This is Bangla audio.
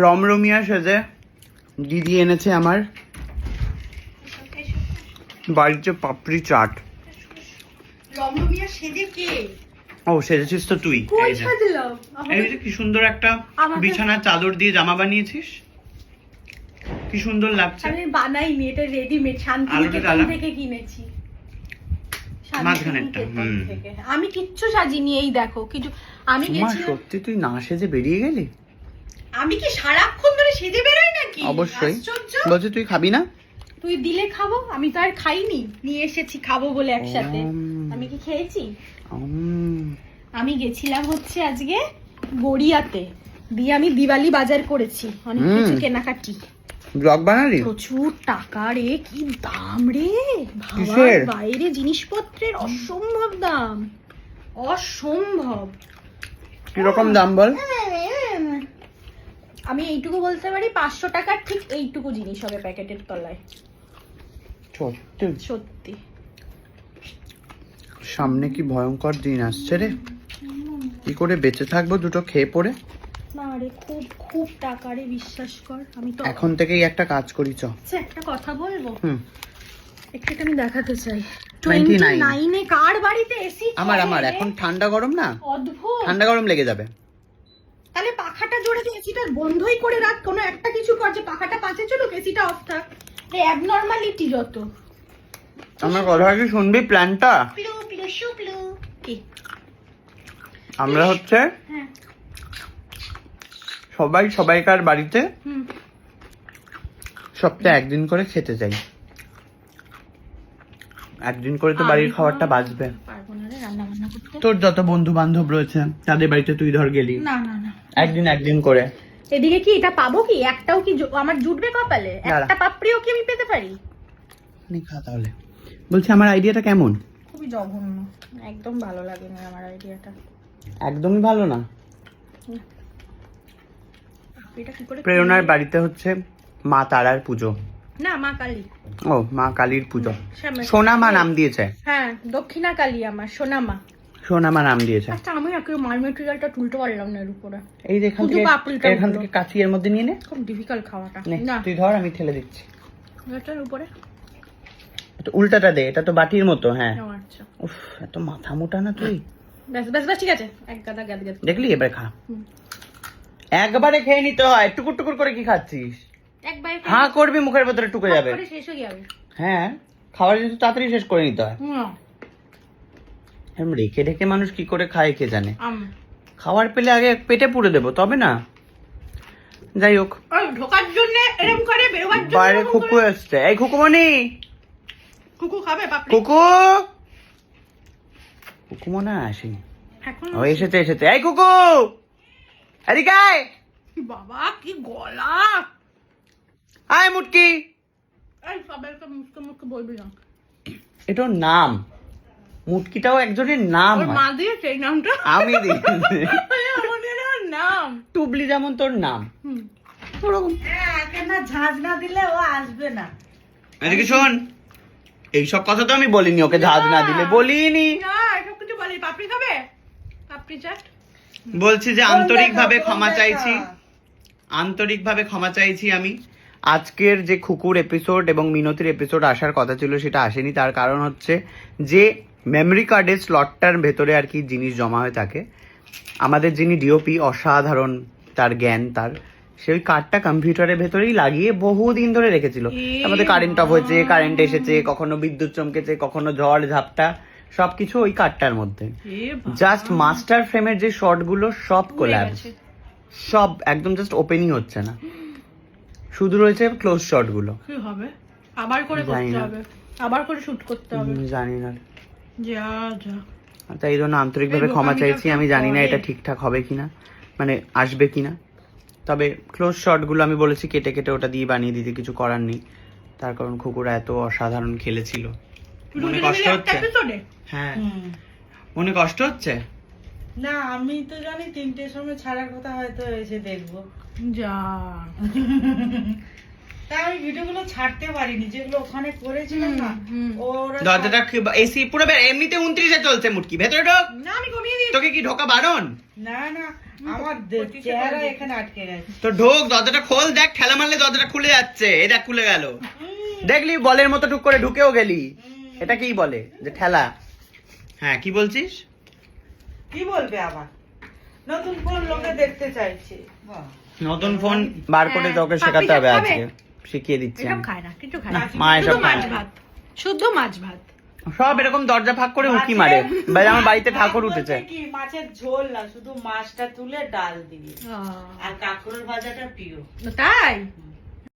রমরমিয়া সেজে দিদি এনেছে আমার বাড়িতে পাপড়ি চাট। রমরমিয়া সেজে কে? ও সেজেছিস তো তুই। কই সাজলাম? এই যে কি সুন্দর একটা বিছানার চাদর দিয়ে জামা বানিয়েছিস, কি সুন্দর লাগছে। আমি বানাইনি, এটা রেডিমেড শান্তিনিকেতন থেকে কিনেছি। থেকে আমি কিচ্ছু সাজিনি। এই দেখো কিছু আমি গেছিলাম। সত্যি তুই না সেজে বেরিয়ে গেলি? আমি কি সারাক্ষণ ধরে সেজে বেরোই নাকি? অবশ্যই। বলছি তুই খাবি না? তুই দিলে খাবো, আমি তো আর খাইনি, নিয়ে এসেছি খাবো বলে একসাথে। আমি কি খেয়েছি? আমি গেছিলাম হচ্ছে আজকে গড়িয়াতে, দিয়ে আমি দিওয়ালি বাজার করেছি, অনেক কিছু কেনাকাটি। ব্লগ বানালি? প্রচুর টাকা রে, কি দাম রে, ভাবার বাইরে জিনিসপত্রের অসম্ভব দাম, অসম্ভব। কিরকম দাম বল? আমি এইটুকু বলতে পারি 500 টাকার ঠিক এইটুকু জিনিস হবে প্যাকেটের তলায়। সত্যি সত্যি। সামনে কি ভয়ঙ্কর দিন আসছে রে, কি করে বেঁচে থাকবো দুটো খেয়ে পড়ে। না রে, খুব খুব টাকা রে, বিশ্বাস কর। আমি তো এখন থেকেই একটা কাজ করি। একটা কথা বলবো, একটু আমি দেখাতে চাই। 29 এ কার বাড়িতে এসি? আমার এখন ঠান্ডা গরম না, অদ্ভুত ঠান্ডা গরম লেগে যাবে। তাহলে পাখাটা জোরে দিয়ে এসিটা বন্ধই করে রাখ, কোনো একটা কিছু কর যে পাখাটা পাশে চলুক, এসিটা অফ থাক। এই অ্যাবনরমালিটি যত। আমার কথা কি শুনবি? প্ল্যানটা কি আমরা হচ্ছে সবাই সবাইকার বাড়িতে সপ্তাহে একদিন করে খেতে যাই। একদিন করে তো বাড়ির খাবারটা বাঁচবে। তোর যত বন্ধু বান্ধব রয়েছে তাদের বাড়িতে তুই ধর গেলি, না না না, একদিন করে। এদিকে কি এটা পাবো? কি একটাও কি আমার জুটবে কপালে? একটা পাপড়িও কি আমি পেতে পারি? খা তাহলে। বলছি আমার আইডিয়াটা কেমন? খুবই জঘন্য, একদম ভালো লাগে না আমার আইডিয়াটা, একদমই ভালো না। প্রেরণার বাড়িতে হচ্ছে মা তারার পুজো। না, মা কালী। ও, মা কালীর পুজো। সোনা মা নাম দিয়েছে। হ্যাঁ, দক্ষিণা কালী আমার সোনা মা। সোনা মা নাম দিয়েছে। আচ্ছা, আমি একটু মাল মেটেরিয়ালটা তুলতে পারলাম না এর উপরে। এই যে এখান থেকে কাচি এর মধ্যে নিয়ে নে। খুব ডিফিকাল্ট খাওয়াটা। না তুই ধর, আমি ঠেলে দিচ্ছি। এটার উপরে এটা উল্টাটা দে, এটা তো বাটির মতো। হ্যাঁ। আচ্ছা। উফ, এত মাথা মোটা না তুই। ব্যাস ব্যাস ব্যাস, ঠিক আছে। এক গাদা গাদ গাদ দেখলি, এবারে খা। একবারে খেয়ে নিতে হয়, টুকুর টুকুর করে কি খাচ্ছিস? একবারে হ্যাঁ করবি, মুখের ভেতরে টুকে যাবে। শেষ হয়ে যাবে। হ্যাঁ, খাবার জিনিস তাড়াতাড়ি শেষ করে নিতে হয়। রেখে রেখে মানুষ কি করে খায় কে জানে। খাবার পেলে আগে পেটে পুরে দেবো, তবে না। যাই হোক, ঢোকার জন্য এরকম করে, বেরোবার জন্য বাইরে খুকু আসছে। এই খুকুমনি, কুকু খাবে পাপড়ি? কুকু মনে হয় আসেনি। এখন ও এসেছে। এই কুকু, এদিকে আয়। বাবা কি গলা! আয় মুটকি। এই সবাইকে মুখে মুখে বলবি না, এটা ওর নাম। মুটকিটাও একজনের নাম। ওর মা দিয়েছে এই নামটা, আমি দিয়েছি। আমাদের নাম টুবলি যেমন তোর নাম, ওরকম। ঝাঁজ না দিলে ও আসবে না। এদিকে শোন, এইসব কথা তো আমি বলিনি ওকে, ঝাঁজ না দিলে বলিনি। না, এসব কিছু বলি। পাপড়ি খাবে? পাপড়ি চাট। বলছি যে আন্তরিকভাবে ক্ষমা চাইছি আমি। আজকের যে খুকুর এপিসোড এবং মিনতির এপিসোড আসার কথা ছিল সেটা আসেনি। তার কারণ হচ্ছে যে মেমরি কার্ডের স্লটটার ভেতরে আর কি জিনিস জমা হয়ে থাকে। আমাদের যিনি ডিওপি, অসাধারণ তার জ্ঞান, তার সেই কার্ডটা কম্পিউটারের ভেতরেই লাগিয়ে বহুদিন ধরে রেখেছিল। আমাদের কারেন্ট অফ হয়েছে, কারেন্ট এসেছে, কখনো বিদ্যুৎ চমকেছে, কখনো ঝড় ঝাপটা, সবকিছু ওই কার্ডটার মধ্যে। জাস্ট মাস্টার ফ্রেমের যে শট গুলো সব কোল্যাপস, সব একদম জাস্ট ওপেনই হচ্ছে না, শুধু রয়েছে ক্লোজ শট গুলো। কি হবে? আবার করে করতে হবে, আবার করে শুট করতে হবে। জানি না, যা যা। তাই জন্য আন্তরিকভাবে ক্ষমা চাইছি। আমি জানি না এটা ঠিকঠাক হবে কিনা, মানে আসবে কিনা। তবে ক্লোজ শট গুলো আমি বলেছি কেটে কেটে ওটা দিয়ে বানিয়ে দিতে, কিছু করার নেই। তার কারণ খুকুরা এত অসাধারণ খেলেছিল। মনে কষ্ট হচ্ছে? হ্যাঁ, মনে কষ্ট হচ্ছে না। আমি তো জানি 3টের সময় ছাড়ার কথা, হয়তো এসে দেখবো। যা তা আমি ভিডিওগুলো ছাড়তে পারিনি যেগুলো ওখানে করেছিলাম না হুম। ওরা দরজাটা এসি পুরো এমনিতে 29-এ চলছে মুটকি ভেতরে ঢোক। না আমি কমিয়ে দিই। তোকে কি ঢোকা বারণ? না না আমার চেহারা এখানে আটকে গেছে তো ঢোক, দরজাটা খোল, দেখ ঠেলা মারলে দরজাটা খুলে যাচ্ছে, এই দেখ খুলে গেল। দেখলি বলের মতো টুক করে ঢুকেও গেলি। এটা কি বলে যে ঠেলা? হ্যাঁ কি বলছিস? কি বলবে আবার নতুন কোন লোকে দেখতে চাইছে বাহ। নতুন ফোন বার করে হ্যাঁ, তোকে পাপি শেখাতে হবে খাবে? আজকে, শিখিয়ে দিচ্ছি এসব আমি। খায় না, কিছু খায় না। মা এসব শুধু খায় মাছ না। ভাত, শুদ্ধ মাছ ভাত। সব এরকম দরজা ফাঁক করে উঁকি মারে। ভাই আমার বাড়িতে ঠাকুর উঠেছে। কি মাছের ঝোল না শুধু মাছটা তুলে ডাল দিয়ে আর কাঁকরোল ভাজাটা প্রিয় তাই